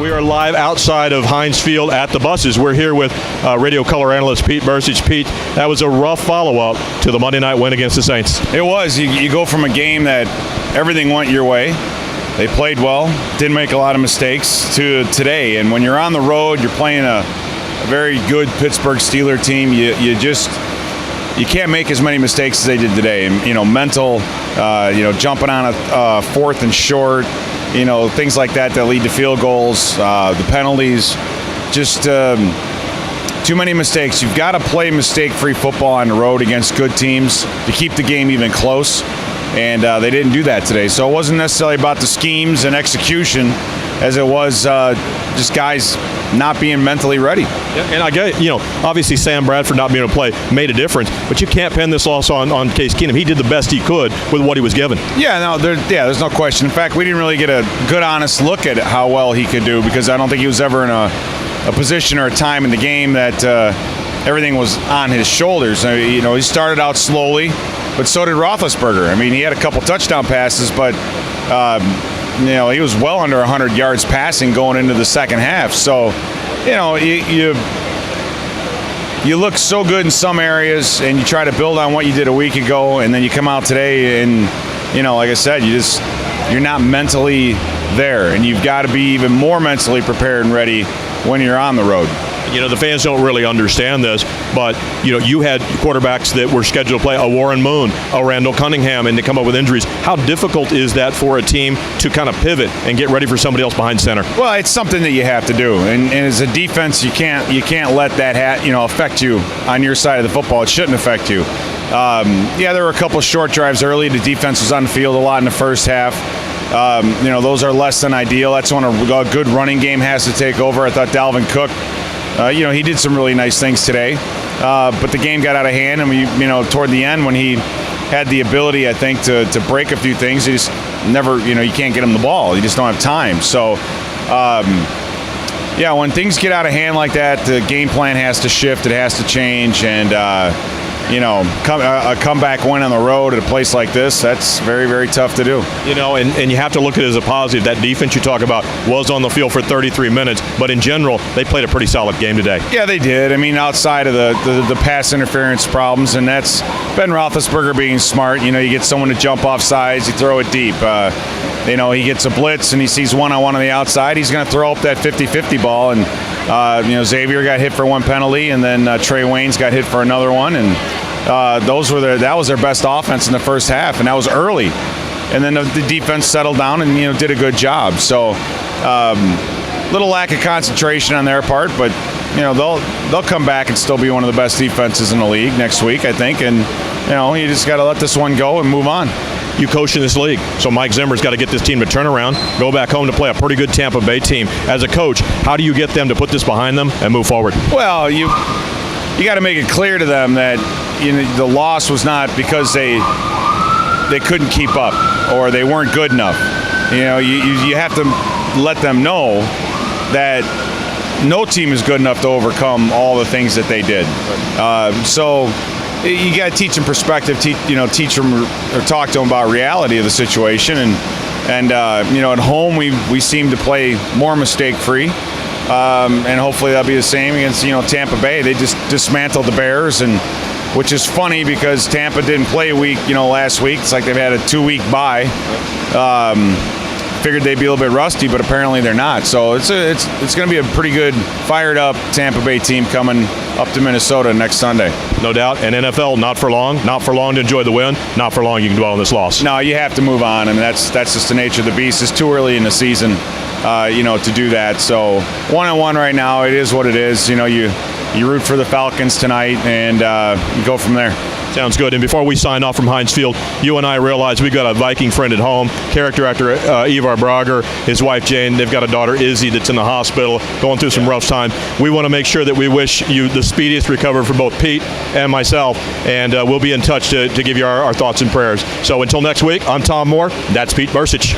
We are live outside of Heinz Field at the buses. We're here with radio color analyst Pete Bercich. Pete, that was a rough follow-up to the Monday night win against the Saints. It was. You go from a game that everything went your way. They played well, didn't make a lot of mistakes, to today. And when you're on the road, you're playing a very good Pittsburgh Steelers team. You can't make as many mistakes as they did today. And, mental, jumping on a fourth and short, things like that lead to field goals, the penalties, just too many mistakes. You've got to play mistake-free football on the road against good teams to keep the game even close, and they didn't do that today. So it wasn't necessarily about the schemes and execution as it was just guys not being mentally ready. Yeah, and I get, obviously Sam Bradford not being able to play made a difference, but you can't pin this loss on Case Keenum. He did the best he could with what he was given. Yeah, there's no question. In fact, we didn't really get a good, honest look at how well he could do, because I don't think he was ever in a position or a time in the game that everything was on his shoulders. He started out slowly, but so did Roethlisberger. He had a couple touchdown passes, but he was well under 100 yards passing going into the second half. So, you look so good in some areas, and you try to build on what you did a week ago, and then you come out today and, like I said, you're not mentally there, and you've got to be even more mentally prepared and ready when you're on the road. The fans don't really understand this, but, you had quarterbacks that were scheduled to play, a Warren Moon, a Randall Cunningham, and to come up with injuries. How difficult is that for a team to kind of pivot and get ready for somebody else behind center? Well, it's something that you have to do, and as a defense, you can't let that affect you on your side of the football. It shouldn't affect you. There were a couple short drives early. The defense was on the field a lot in the first half. Those are less than ideal. That's when a good running game has to take over. I thought Dalvin Cook, he did some really nice things today, but the game got out of hand, and toward the end when he had the ability, I think, to break a few things, he just never, you can't get him the ball. You just don't have time. So, when things get out of hand like that, the game plan has to shift. It has to change, and a comeback win on the road at a place like this, that's very, very tough to do. And you have to look at it as a positive. That defense you talk about was on the field for 33 minutes, but in general, they played a pretty solid game today. Yeah, they did. Outside of the pass interference problems, and that's Ben Roethlisberger being smart. You get someone to jump off sides, you throw it deep. He gets a blitz and he sees one-on-one on the outside, he's going to throw up that 50-50 ball, and Xavier got hit for one penalty, and then Trey Waynes got hit for another one, and that was their best offense in the first half, and that was early. And then the defense settled down and did a good job. So, little lack of concentration on their part, but they'll come back and still be one of the best defenses in the league next week, I think. And you just got to let this one go and move on. You coach in this league, so Mike Zimmer's got to get this team to turn around, go back home to play a pretty good Tampa Bay team. As a coach, how do you get them to put this behind them and move forward? Well, you got to make it clear to them that the loss was not because they couldn't keep up or they weren't good enough. You have to let them know that no team is good enough to overcome all the things that they did. So you got to teach them perspective, teach them or talk to them about reality of the situation. And at home we seem to play more mistake-free. And hopefully that'll be the same against, Tampa Bay. They just dismantled the Bears, and which is funny because Tampa didn't play a week, last week. It's like they've had a 2-week bye. Figured they'd be a little bit rusty, but apparently they're not. So it's going to be a pretty good, fired-up Tampa Bay team coming up to Minnesota next Sunday. No doubt. And NFL, not for long to enjoy the win. Not for long you can dwell on this loss. No, you have to move on. That's just the nature of the beast. It's too early in the season, to do that. So 1-1 right now. It is what it is. You root for the Falcons tonight and go from there. Sounds good. And before we sign off from Heinz Field, you and I realize we've got a Viking friend at home, character actor Ivar Brager, his wife Jane. They've got a daughter Izzy that's in the hospital going through some rough time. We want to make sure that we wish you the speediest recovery for both Pete and myself, and we'll be in touch to give you our thoughts and prayers. So until next week, I'm Tom Moore. That's Pete Bercich.